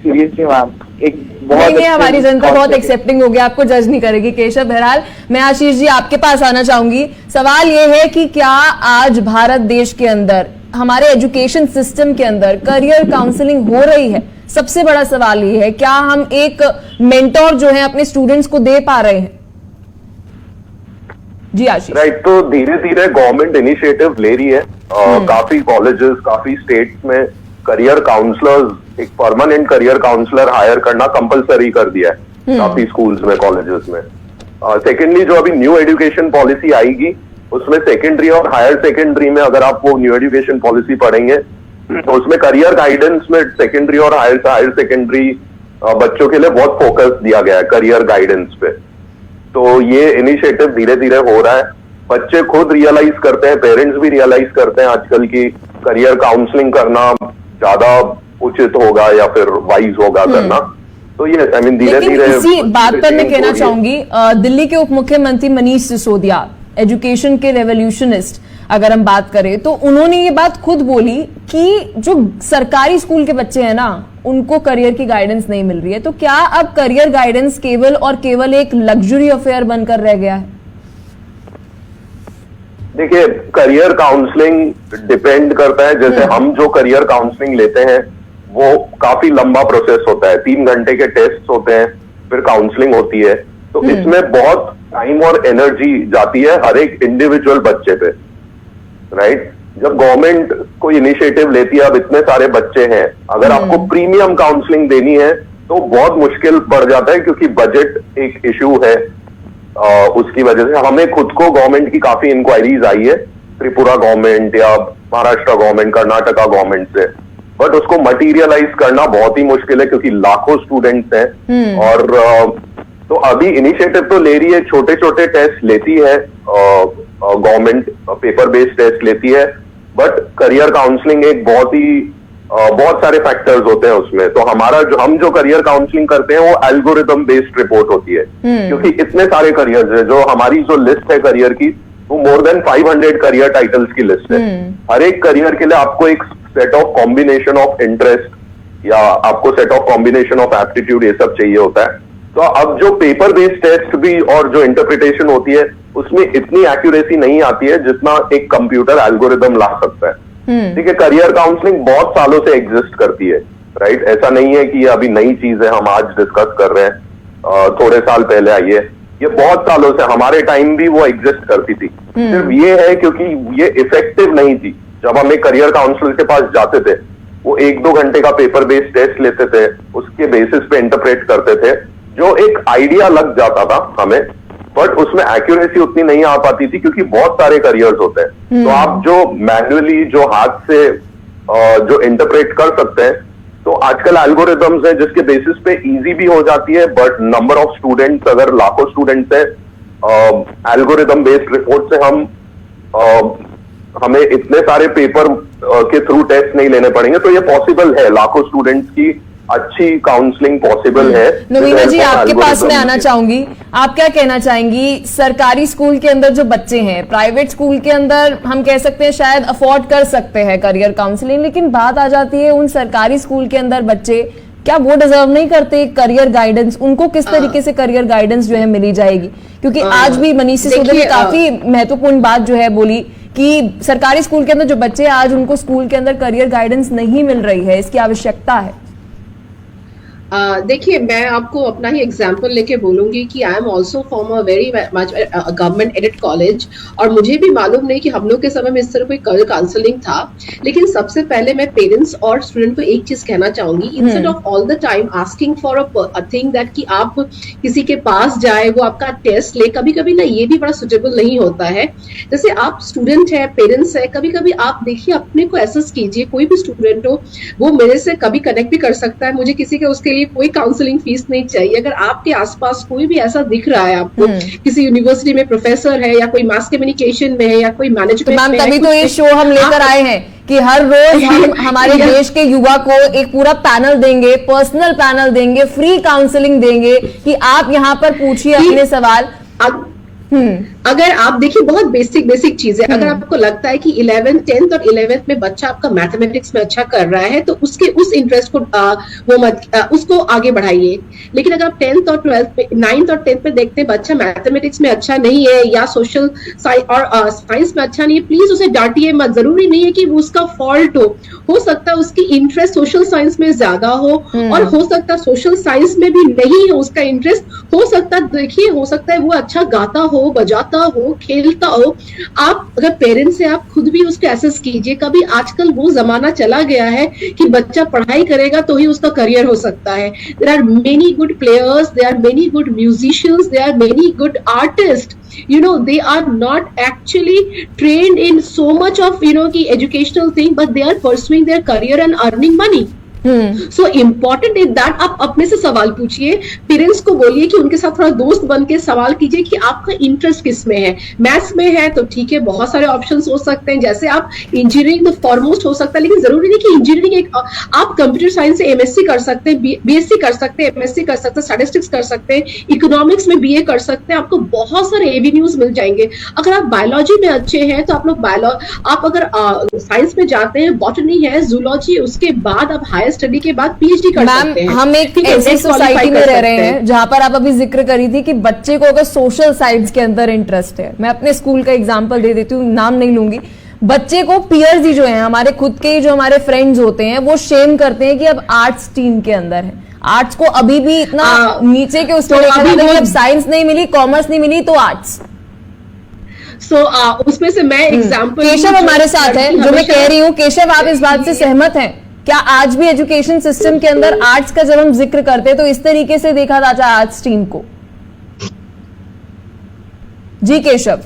सीरियसली मैम एक नहीं, हमारी जनता बहुत एक्सेप्टिंग हो गया, आपको जज नहीं करेगी केशव। बहरहाल मैं आशीष जी आपके पास आना चाहूंगी। सवाल ये है कि क्या आज भारत देश के अंदर, हमारे एजुकेशन सिस्टम के अंदर करियर काउंसलिंग हो रही है? सबसे बड़ा सवाल ये है, क्या हम एक मेंटोर जो है अपने स्टूडेंट्स को दे पा रहे हैं? जी आशीष। राइट, तो धीरे धीरे गवर्नमेंट इनिशिएटिव ले रही है। काफी कॉलेजेस, काफी स्टेट्स में करियर काउंसलर्स, एक परमानेंट करियर काउंसलर हायर करना कंपलसरी कर दिया है काफी स्कूल्स में, कॉलेजेस में। सेकेंडली जो अभी न्यू एजुकेशन पॉलिसी आएगी उसमें सेकेंडरी और हायर सेकेंडरी में अगर आप वो न्यू एजुकेशन पॉलिसी पढ़ेंगे तो उसमें करियर गाइडेंस में सेकेंडरी और हायर सेकेंडरी बच्चों के लिए बहुत फोकस दिया गया है करियर गाइडेंस पे। तो ये इनिशिएटिव धीरे धीरे हो रहा है। बच्चे खुद रियलाइज करते हैं, पेरेंट्स भी रियलाइज करते हैं आजकल की करियर काउंसलिंग करना ज्यादा उचित होगा या फिर वाइज होगा करना। तो ये आई मीन धीरे लेकिन धीरे इसी बात पर मैं कहना चाहूंगी, दिल्ली के उप मुख्यमंत्री मनीष सिसोदिया, एजुकेशन के रेवोल्यूशनिस्ट अगर हम बात करें, तो उन्होंने ये बात खुद बोली कि जो सरकारी स्कूल के बच्चे हैं ना, उनको करियर की गाइडेंस नहीं मिल रही है। तो क्या अब करियर गाइडेंस केवल और केवल एक लग्जरी अफेयर बनकर रह गया है? देखिए, करियर काउंसलिंग डिपेंड करता है, जैसे हम जो करियर काउंसलिंग लेते हैं वो काफी लंबा प्रोसेस होता है, 3 घंटे के टेस्ट होते हैं, फिर काउंसलिंग होती है, तो इसमें बहुत टाइम और एनर्जी जाती है हर एक इंडिविजुअल बच्चे पे, राइट? जब गवर्नमेंट कोई इनिशिएटिव लेती है, अब इतने सारे बच्चे हैं, अगर आपको प्रीमियम काउंसलिंग देनी है तो बहुत मुश्किल बढ़ जाता है, क्योंकि बजट एक इश्यू है। उसकी वजह से हमें खुद को गवर्नमेंट की काफी इंक्वायरीज आई है, त्रिपुरा गवर्नमेंट या महाराष्ट्र गवर्नमेंट, कर्नाटका गवर्नमेंट से, बट उसको मटीरियलाइज करना बहुत ही मुश्किल है, क्योंकि लाखों स्टूडेंट्स हैं। और तो अभी इनिशिएटिव तो ले रही है, छोटे छोटे टेस्ट लेती है गवर्नमेंट, पेपर बेस्ड टेस्ट लेती है, बट करियर काउंसलिंग एक बहुत सारे फैक्टर्स होते हैं उसमें। तो हम जो करियर काउंसलिंग करते हैं वो एल्गोरिदम बेस्ड रिपोर्ट होती है, क्योंकि इतने सारे करियर्स है, जो हमारी जो लिस्ट है करियर की, वो मोर देन 500 करियर टाइटल्स की लिस्ट है। हर एक करियर के लिए आपको एक set of combination of interest या आपको set of combination of aptitude, ये सब चाहिए होता है। तो अब जो पेपर बेस्ड टेस्ट भी और जो इंटरप्रिटेशन होती है, उसमें इतनी एक्यूरेसी नहीं आती है जितना एक कंप्यूटर एल्गोरिदम ला सकता है। ठीक है, करियर काउंसलिंग बहुत सालों से एग्जिस्ट करती है, राइट? ऐसा नहीं है कि ये अभी नई चीज है, हम आज डिस्कस कर रहे हैं, थोड़े साल पहले आई है, ये बहुत सालों से, हमारे टाइम भी वो एग्जिस्ट करती थी। सिर्फ ये है क्योंकि ये इफेक्टिव नहीं थी। जब हम एक करियर काउंसलर के पास जाते थे, वो 1-2 घंटे का पेपर बेस्ड टेस्ट लेते थे, उसके बेसिस पे इंटरप्रेट करते थे, जो एक आइडिया लग जाता था हमें, बट उसमें एक्यूरेसी उतनी नहीं आ पाती थी, क्योंकि बहुत सारे करियर्स होते हैं। तो आप जो मैन्युअली, जो हाथ से जो इंटरप्रेट कर सकते हैं, तो आजकल एल्गोरिदम्स हैं जिसके बेसिस पे इजी भी हो जाती है, बट नंबर ऑफ स्टूडेंट्स, अगर लाखों स्टूडेंट्स है, एल्गोरिदम बेस्ड रिपोर्ट से हमें इतने सारे पेपर के थ्रू टेस्ट नहीं लेने पड़ेंगे। तो ये पॉसिबल है, लाखों स्टूडेंट्स की अच्छी काउंसलिंग पॉसिबल है। नवीना जी, आपके पास में आना चाहूंगी, आप क्या कहना चाहेंगी? सरकारी स्कूल के अंदर जो बच्चे हैं, प्राइवेट स्कूल के अंदर हम कह सकते हैं शायद अफोर्ड कर सकते हैं करियर काउंसलिंग, लेकिन बात आ जाती है उन सरकारी स्कूल के अंदर बच्चे, क्या वो डिजर्व नहीं करते करियर गाइडेंस? उनको किस तरीके से करियर गाइडेंस जो है मिली जाएगी? क्योंकि आज भी मनीष सिसोदिया ने काफी महत्वपूर्ण बात जो है बोली कि सरकारी स्कूल के अंदर जो बच्चे, आज उनको स्कूल के अंदर करियर गाइडेंस नहीं मिल रही है, इसकी आवश्यकता है। देखिए, मैं आपको अपना ही एग्जाम्पल लेके बोलूंगी कि I am also from a very much government aided college, और मुझे भी मालूम नहीं कि हम लोग के समय में इस तरह कोई करियर काउंसलिंग था। लेकिन सबसे पहले मैं पेरेंट्स और स्टूडेंट को एक चीज कहना चाहूंगी, instead of all the time asking for a thing that कि आप किसी के पास जाए, वो आपका टेस्ट ले, कभी कभी ना ये भी बड़ा सुटेबल नहीं होता है। जैसे आप स्टूडेंट है, पेरेंट्स है, कभी कभी आप देखिए, अपने को एसेस कीजिए, कोई भी स्टूडेंट हो, वो मेरे से कभी कनेक्ट भी कर सकता है, मुझे किसी के उसके कोई काउंसलिंग फीस नहीं चाहिए। अगर आपके आसपास कोई भी ऐसा दिख रहा है आपको, किसी यूनिवर्सिटी में प्रोफेसर है, या कोई मास कम्युनिकेशन में है, या कोई मैनेजमेंट में, तभी तो ये शो हम लेकर आए हैं कि हर रोज हम हमारे देश के युवा को एक पूरा पैनल देंगे, पर्सनल पैनल देंगे, फ्री काउंसलिंग देंगे कि आप यहाँ पर पूछिए अपने सवाल। अगर आप देखिए, बहुत बेसिक चीज है, अगर आपको लगता है कि 11th 10th और 11th में बच्चा आपका मैथमेटिक्स में अच्छा कर रहा है, तो उसके उस इंटरेस्ट को उसको आगे बढ़ाइए। लेकिन अगर आप 10th और 12th पे, 9th और 10th पे देखते हैं बच्चा मैथमेटिक्स में अच्छा नहीं है, या सोशल और साइंस में अच्छा नहीं है, प्लीज उसे डांटिए मत। जरूरी नहीं है कि वो उसका फॉल्ट हो सकता है उसकी इंटरेस्ट सोशल साइंस में ज्यादा हो, और हो सकता है सोशल साइंस में भी नहीं है उसका इंटरेस्ट, हो सकता है, देखिए, हो सकता है वो अच्छा गाता हो, बजाता हो, खेलता हो। आप अगर पेरेंट्स से, आप खुद भी उसको एसेस कीजिए। कभी आजकल वो जमाना चला गया है कि बच्चा पढ़ाई करेगा तो ही उसका करियर हो सकता है। There are many good players, there are many good musicians, there are many good artist, you know, they are not actually trained in so much of, you know, ki educational thing, but they are pursuing their career and earning money. So important is that आप अपने से सवाल पूछिए, parents को बोलिए कि उनके साथ थोड़ा दोस्त बन के सवाल कीजिए कि आपका इंटरेस्ट किस में है। मैथ्स में है तो ठीक है, बहुत सारे ऑप्शंस हो सकते हैं, जैसे आप इंजीनियरिंग तो फॉरमोस्ट हो सकता है, लेकिन जरूरी नहीं कि इंजीनियरिंग एक, आप कंप्यूटर साइंस से एमएससी कर सकते हैं, बीएससी कर सकते हैं, एमएससी कर सकते हैं, स्टैटिस्टिक्स कर सकते हैं, इकोनॉमिक्स में बीए कर सकते हैं, आपको बहुत सारे एवेन्यूज मिल जाएंगे। अगर आप बायोलॉजी में अच्छे हैं तो आप लोग आप अगर साइंस में जाते हैं, बॉटनी है, जूलॉजी, उसके बाद आप हायर स्टडी के बाद पीएचडी कर सकते हैं। हम एक ऐसी सोसाइटी में रह रहे हैं जहां पर आप अभी जिक्र करी थी कि बच्चे को अगर सोशल साइंस के अंदर इंटरेस्ट है, मैं अपने स्कूल का एग्जांपल दे देती हूँ, नाम नहीं लूंगी, बच्चे को पीयर्स ही जो है, हमारे खुद के जो हमारे फ्रेंड्स होते हैं, वो शेम करते हैं कि अब आर्ट्स टीम के अंदर है, आर्ट्स को अभी भी इतना नीचे के उसमें देखा जाता है कि अब साइंस नहीं मिली, कॉमर्स नहीं मिली तो आर्ट्स। उसमें से मैं एग्जांपल, केशव हमारे साथ है, जो मैं कह रही हूँ, केशव आप इस बात से सहमत हैं? क्या आज भी एजुकेशन सिस्टम के अंदर आर्ट्स का जब हम जिक्र करते हैं तो इस तरीके से देखा जाता है आर्ट्स टीम को? जी केशव,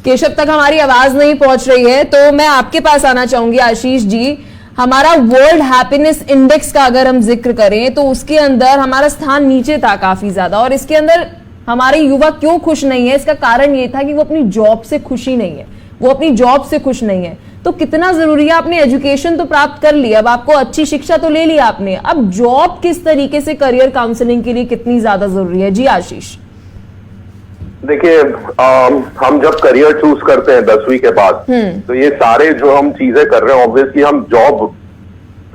केशव तक हमारी आवाज नहीं पहुंच रही है, तो मैं आपके पास आना चाहूंगी आशीष जी। हमारा वर्ल्ड हैप्पीनेस इंडेक्स का अगर हम जिक्र करें तो उसके अंदर हमारा स्थान नीचे था काफी ज्यादा, और इसके अंदर हमारे युवा क्यों खुश नहीं है? इसका कारण ये था कि वो अपनी जॉब से खुशी नहीं है, वो अपनी जॉब से खुश नहीं है। तो कितना जरूरी है, आपने एजुकेशन तो प्राप्त कर लिया, अब आपको अच्छी शिक्षा तो ले लिया आपने, अब जॉब किस तरीके से करियर काउंसलिंग के लिए कितनी ज्यादा जरूरी है? जी आशीष। देखिए, हम जब करियर चूज करते हैं 10वीं के बाद, तो ये सारे जो हम चीजें कर रहे हैं ऑब्वियसली हम जॉब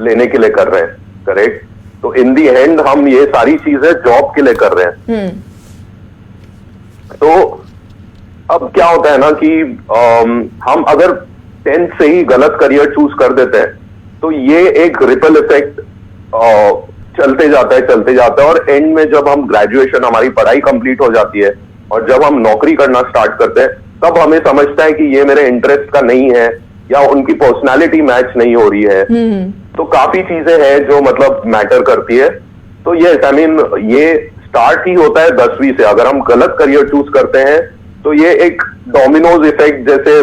लेने के लिए कर रहे हैं, करेक्ट? तो इन दी एंड हम ये सारी चीजें जॉब के लिए कर रहे हैं। तो अब क्या होता है ना कि हम अगर 10th से ही गलत करियर चूज कर देते हैं तो ये एक रिपल इफेक्ट चलते जाता है, और एंड में जब हम ग्रेजुएशन, हमारी पढ़ाई कंप्लीट हो जाती है और जब हम नौकरी करना स्टार्ट करते हैं, तब हमें समझता है कि ये मेरे इंटरेस्ट का नहीं है या उनकी पर्सनालिटी मैच नहीं हो रही है। तो काफी चीजें हैं जो मतलब मैटर करती है। तो ये आई मीन ये स्टार्ट ही होता है 10वीं से। अगर हम गलत करियर चूज करते हैं तो ये एक डोमिनोज इफेक्ट, जैसे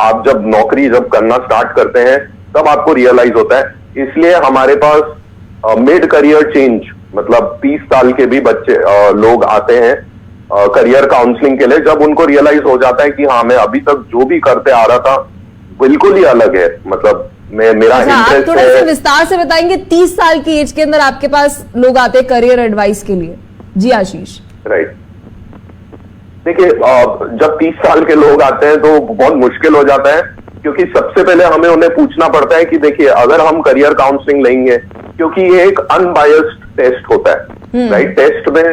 आप जब नौकरी जब करना स्टार्ट करते हैं तब आपको रियलाइज होता है। इसलिए हमारे पास मिड करियर चेंज, मतलब 30 साल के भी बच्चे लोग आते हैं करियर काउंसलिंग के लिए, जब उनको रियलाइज हो जाता है कि हाँ, मैं अभी तक जो भी करते आ रहा था बिल्कुल ही अलग है, मतलब मेरा इंटरेस्ट थोड़ा सा विस्तार से बताएंगे। 30 साल की एज के अंदर आपके पास लोग आते हैं करियर एडवाइस के लिए? जी आशीष। राइट, देखिए, जब 30 साल के लोग आते हैं तो बहुत मुश्किल हो जाता है, क्योंकि सबसे पहले हमें उन्हें पूछना पड़ता है कि देखिए, अगर हम करियर काउंसलिंग लेंगे, क्योंकि ये एक अनबायस्ड टेस्ट होता है, राइट? टेस्ट में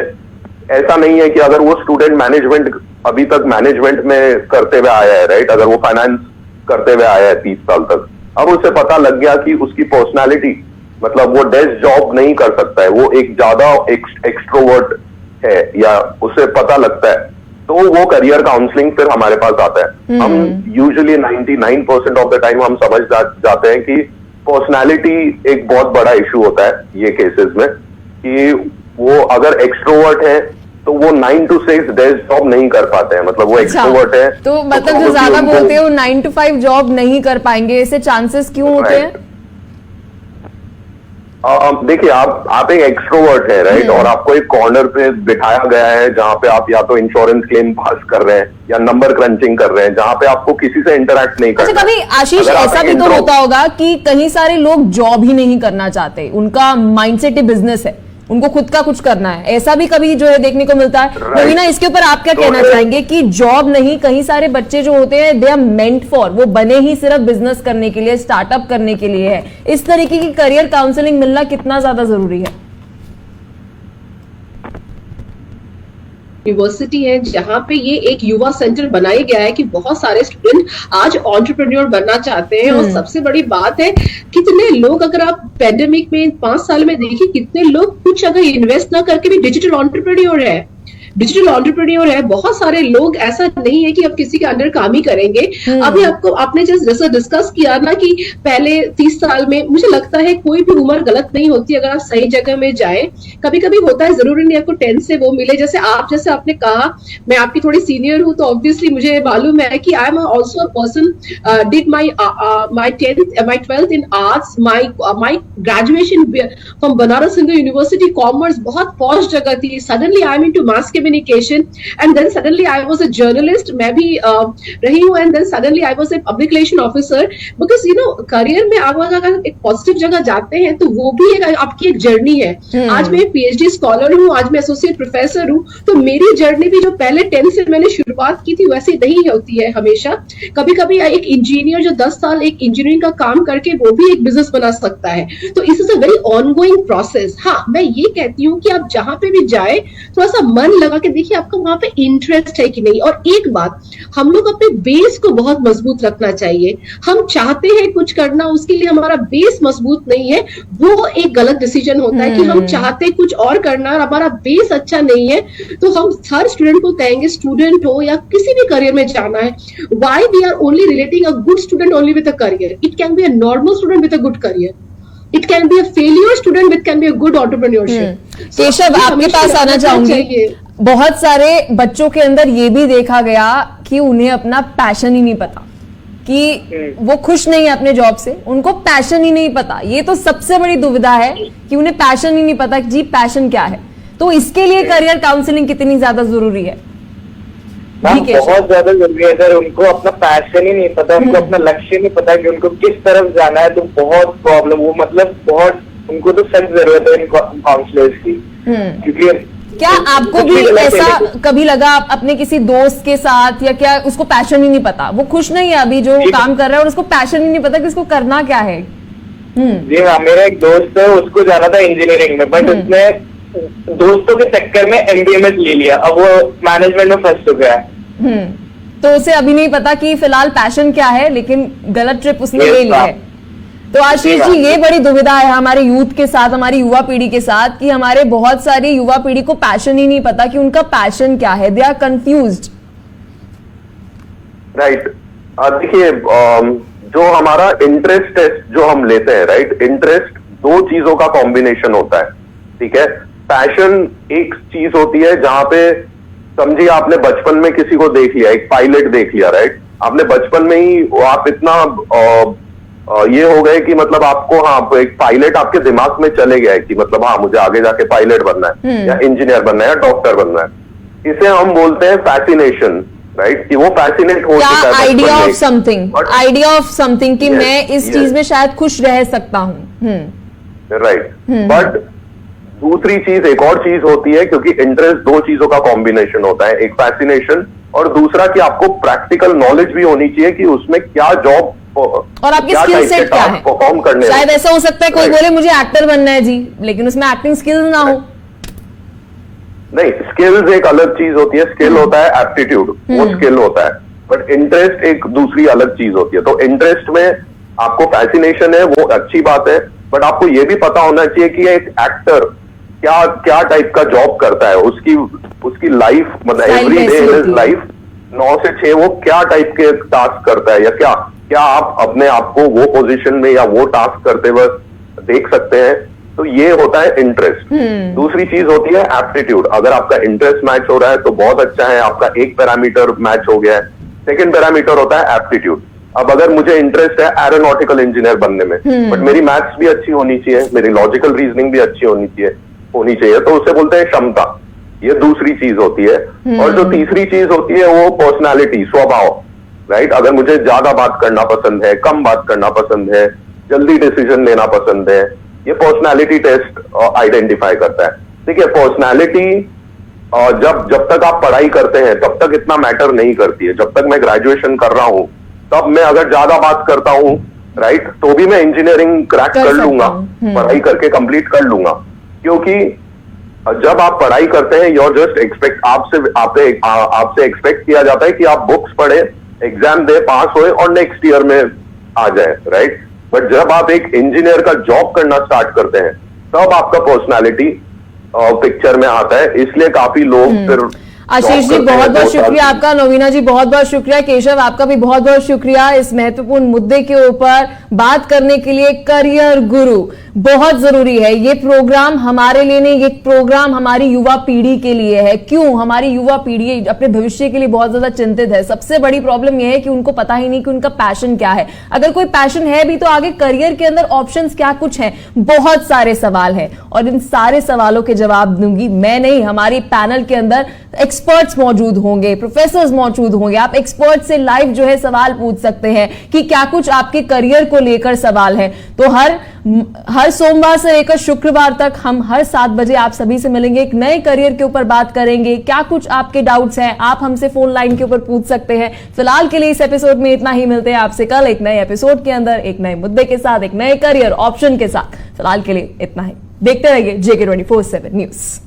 ऐसा नहीं है कि अगर वो स्टूडेंट मैनेजमेंट अभी तक मैनेजमेंट में करते हुए आया है, राइट, अगर वो फाइनेंस करते हुए आया है 30 साल तक, अब उसे पता लग गया कि उसकी पर्सनालिटी, मतलब वो डेस्क जॉब नहीं कर सकता है, वो एक ज्यादा एक्सट्रोवर्ट है, या उसे पता लगता है, तो वो करियर काउंसलिंग फिर हमारे पास आता है। हम यूजुअली 99% ऑफ द टाइम हम समझ जाते हैं कि पर्सनालिटी एक बहुत बड़ा इशू होता है ये केसेस में, कि वो अगर एक्सट्रोवर्ट है तो वो 9 to 6 डेस्क जॉब नहीं कर पाते हैं, मतलब वो एक्सट्रोवर्ट है तो मतलब जो ज्यादा बोलते हैं वो 9 to 5 जॉब नहीं कर पाएंगे, ऐसे चांसेस क्यों होते हैं? देखिए, आप एक एक्सट्रोवर्ट है, राइट, और आपको एक कॉर्नर पे बिठाया गया है जहां पे आप या तो इंश्योरेंस क्लेम पास कर रहे हैं या नंबर क्रंचिंग कर रहे हैं, जहां पे आपको किसी से इंटरेक्ट नहीं करना। अच्छा, कभी आशीष ऐसा भी तो होता होगा कि कहीं सारे लोग जॉब ही नहीं करना चाहते, उनका माइंडसेट ही बिजनेस है, उनको खुद का कुछ करना है, ऐसा भी कभी जो है देखने को मिलता है। रवीना, इसके ऊपर आप क्या कहना चाहेंगे कि जॉब नहीं, कहीं सारे बच्चे जो होते हैं दे आर मेंट फॉर, वो बने ही सिर्फ बिजनेस करने के लिए, स्टार्टअप करने के लिए है, इस तरीके की करियर काउंसलिंग मिलना कितना ज्यादा जरूरी है? यूनिवर्सिटी है जहाँ पे ये एक युवा सेंटर बनाया गया है कि बहुत सारे स्टूडेंट आज एंटरप्रेन्योर बनना चाहते हैं। और सबसे बड़ी बात है, कितने लोग, अगर आप पैंडेमिक में 5 साल में देखिए, कितने लोग कुछ अगर इन्वेस्ट ना करके भी डिजिटल एंटरप्रेन्योर है। डिजिटल एंटरप्रेन्योर है, बहुत सारे लोग, ऐसा नहीं है कि आप किसी के अंडर काम ही करेंगे। अभी आपने जैसे डिस्कस किया ना कि पहले 30 साल में, मुझे लगता है कोई भी उम्र गलत नहीं होती अगर आप सही जगह में जाए। कभी कभी होता है, जरूरी नहीं आपको 10 से वो मिले। जैसे आपने कहा, मैं आपकी थोड़ी सीनियर हूं तो ऑब्वियसली मुझे मालूम है कि I am also a person did my 12th in arts, my graduation from Banaras Hindu University, commerce, बहुत पॉश जगह थी। Suddenly I am into mass communication and then suddenly I was a journalist, मैं भी रही हूँ, and then suddenly I was a public relation officer. Because career में आप अगर एक पॉजिटिव जगह जाते हैं तो वो भी आपकी एक जर्नी है। आज मैं PhD स्कॉलर हूँ, आज मैं एसोसिएट प्रोफेसर हूँ, तो मेरी जर्नी भी जो पहले 10 से मैंने शुरुआत की थी वैसे नहीं होती है हमेशा। कभी कभी एक इंजीनियर जो 10 साल एक इंजीनियरिंग का काम करके वो भी एक बिजनेस बना सकता है। तो इस is a very ongoing process. हाँ, मैं ये कहती हूँ कि आप जहां पे भी जाए थोड़ा सा मन लगा के देखिए आपका वहां पे इंटरेस्ट है कि नहीं। और एक बात, हम लोग अपने बेस को बहुत मजबूत रखना चाहिए। हम चाहते हैं कुछ करना, उसके लिए हमारा बेस मजबूत नहीं है, वो एक गलत डिसीजन होता है। कि हम चाहते कुछ और करना और हमारा बेस अच्छा नहीं है, तो हम हर स्टूडेंट को कहेंगे, स्टूडेंट हो या किसी भी करियर में जाना है, why we are only relating a good student only with a career? It can be a normal student with a good career, it can be a failure student, it can be a good entrepreneurship. Keshav, आपके पास आना चाहूंगी। बहुत सारे बच्चों के अंदर ये भी देखा गया कि उन्हें अपना पैशन ही नहीं पता, कि वो खुश नहीं है अपने जॉब से, उनको पैशन ही नहीं पता। ये तो सबसे बड़ी दुविधा है कि उन्हें पैशन ही नहीं पता कि जी पैशन क्या है। तो इसके लिए करियर काउंसलिंग कितनी ज्यादा जरूरी है? बहुत ज्यादा जरूरी है सर। उनको अपना पैशन ही नहीं पता, उनको अपना लक्ष्य नहीं पता कि उनको किस तरफ जाना है, तो बहुत प्रॉब्लम, वो मतलब बहुत, उनको तो सख्त जरूरत है इन काउंसलर्स की। क्योंकि क्या आपको भी ऐसा कभी लगा अपने किसी दोस्त के साथ, या क्या उसको पैशन ही नहीं पता, वो खुश नहीं है अभी जो काम कर रहा है और उसको पैशन ही नहीं पता कि उसको करना क्या है? जी हाँ, मेरा एक दोस्त है, उसको जाना था इंजीनियरिंग में, बट उसने दोस्तों के चक्कर में MBA में ले लिया, अब वो मैनेजमेंट में फंस चुका है। तो उसे अभी नहीं पता कि फिलहाल पैशन क्या है, लेकिन गलत ट्रिप उसने ले लिया है। तो आशीष जी, ये बड़ी दुविधा है हमारे यूथ के साथ, हमारी युवा पीढ़ी के साथ, कि हमारे बहुत सारी युवा पीढ़ी को पैशन ही नहीं पता कि उनका पैशन क्या है। They are confused. राइट। देखिए, जो हमारा इंटरेस्ट टेस्ट जो हम लेते हैं, राइट, इंटरेस्ट दो चीजों का कॉम्बिनेशन होता है, ठीक है। पैशन एक चीज होती है जहां पे, समझिए आपने बचपन में किसी को देख लिया, एक पायलट देख लिया, राइट, आपने बचपन में ही आप इतना ये हो गए कि मतलब आपको, हाँ, एक पायलट आपके दिमाग में चले गया है कि मतलब हाँ, मुझे आगे जाके पायलट बनना है या इंजीनियर बनना है या डॉक्टर बनना है। इसे हम बोलते हैं फैसिनेशन, राइट, कि वो फैसिनेट हो चुका है। आइडिया ऑफ समथिंग कि मैं इस चीज में शायद खुश रह सकता हूँ। राइट। बट दूसरी चीज, एक और चीज होती है, क्योंकि इंटरेस्ट दो चीजों का कॉम्बिनेशन होता है, एक फैसिनेशन और दूसरा कि आपको प्रैक्टिकल नॉलेज भी होनी चाहिए कि उसमें क्या जॉब और आपकी स्किल सेट क्या है। परफॉर्म करने, शायद ऐसा हो सकता है कोई बोले मुझे एक्टर बनना है जी, लेकिन उसमें एक्टिंग स्किल्स ना हो। नहीं, स्किल्स एक अलग चीज होती है, स्किल होता है एप्टीट्यूड, वो स्किल होता है, बट इंटरेस्ट एक दूसरी अलग चीज होती है। तो इंटरेस्ट में आपको फैसिनेशन है, वो अच्छी बात है, बट आपको ये भी पता होना चाहिए कि एक एक्टर क्या टाइप का जॉब करता है, उसकी लाइफ, मतलब एवरी डे इन लाइफ 9 से 6 वो क्या टाइप के टास्क करता है, या क्या आप अपने आप को वो पोजीशन में या वो टास्क करते वक्त देख सकते हैं। तो ये होता है इंटरेस्ट। दूसरी चीज होती है एप्टीट्यूड। अगर आपका इंटरेस्ट मैच हो रहा है तो बहुत अच्छा है, आपका एक पैरामीटर मैच हो गया है। सेकंड पैरामीटर होता है एप्टीट्यूड। अब अगर मुझे इंटरेस्ट है एरोनॉटिकल इंजीनियर बनने में, बट मेरी मैथ्स भी अच्छी होनी चाहिए, मेरी लॉजिकल रीजनिंग भी अच्छी होनी चाहिए, तो उसे बोलते हैं क्षमता। ये दूसरी चीज होती है। और जो तीसरी चीज होती है वो पर्सनालिटी, स्वभाव, राइट। अगर मुझे ज्यादा बात करना पसंद है, कम बात करना पसंद है, जल्दी डिसीजन लेना पसंद है, ये पर्सनालिटी टेस्ट आइडेंटिफाई करता है। देखिए, पर्सनालिटी जब तक आप पढ़ाई करते हैं तब तक इतना मैटर नहीं करती है। जब तक मैं ग्रेजुएशन कर रहा हूं तब मैं अगर ज्यादा बात करता हूं, राइट, तो भी मैं इंजीनियरिंग क्रैक कर लूंगा, पढ़ाई करके कंप्लीट कर लूंगा। क्योंकि जब आप पढ़ाई करते हैं, योर जस्ट एक्सपेक्ट, आपसे एक्सपेक्ट किया जाता है कि आप बुक्स पढ़े, एग्जाम दे, पास होए और नेक्स्ट ईयर में आ जाए, राइट। बट जब आप एक इंजीनियर का जॉब करना स्टार्ट करते हैं तब आपका पर्सनालिटी पिक्चर में आता है, इसलिए काफी लोग फिर आशीष जी बहुत बहुत शुक्रिया आपका, नवीना जी बहुत बहुत शुक्रिया, केशव आपका भी बहुत बहुत शुक्रिया इस महत्वपूर्ण मुद्दे के ऊपर बात करने के लिए। करियर गुरु बहुत जरूरी है, ये प्रोग्राम हमारे लिए नहीं, ये प्रोग्राम हमारी युवा पीढ़ी के लिए है। क्यों? हमारी युवा पीढ़ी अपने भविष्य के लिए बहुत ज्यादा चिंतित है। सबसे बड़ी प्रॉब्लम यह है कि उनको पता ही नहीं कि उनका पैशन क्या है। अगर कोई पैशन है भी तो आगे करियर के अंदर ऑप्शंस क्या कुछ हैं, बहुत सारे सवाल हैं और इन सारे सवालों के जवाब दूंगी मैं नहीं, हमारी पैनल के अंदर एक्सपर्ट्स मौजूद होंगे, प्रोफेसर्स मौजूद होंगे। आप एक्सपर्ट से लाइव जो है सवाल पूछ सकते हैं कि क्या कुछ आपके करियर को लेकर सवाल है। तो हर सोमवार से लेकर शुक्रवार तक हम हर 7 बजे आप सभी से मिलेंगे, एक नए करियर के ऊपर बात करेंगे। क्या कुछ आपके डाउट्स हैं आप हमसे फोन लाइन के ऊपर पूछ सकते हैं। फिलहाल के लिए इस एपिसोड में इतना ही, मिलते हैं आपसे कल एक नए एपिसोड के अंदर, एक नए मुद्दे के साथ, एक नए करियर ऑप्शन के साथ। फिलहाल के लिए इतना ही, देखते रहिए JK24/7 न्यूज।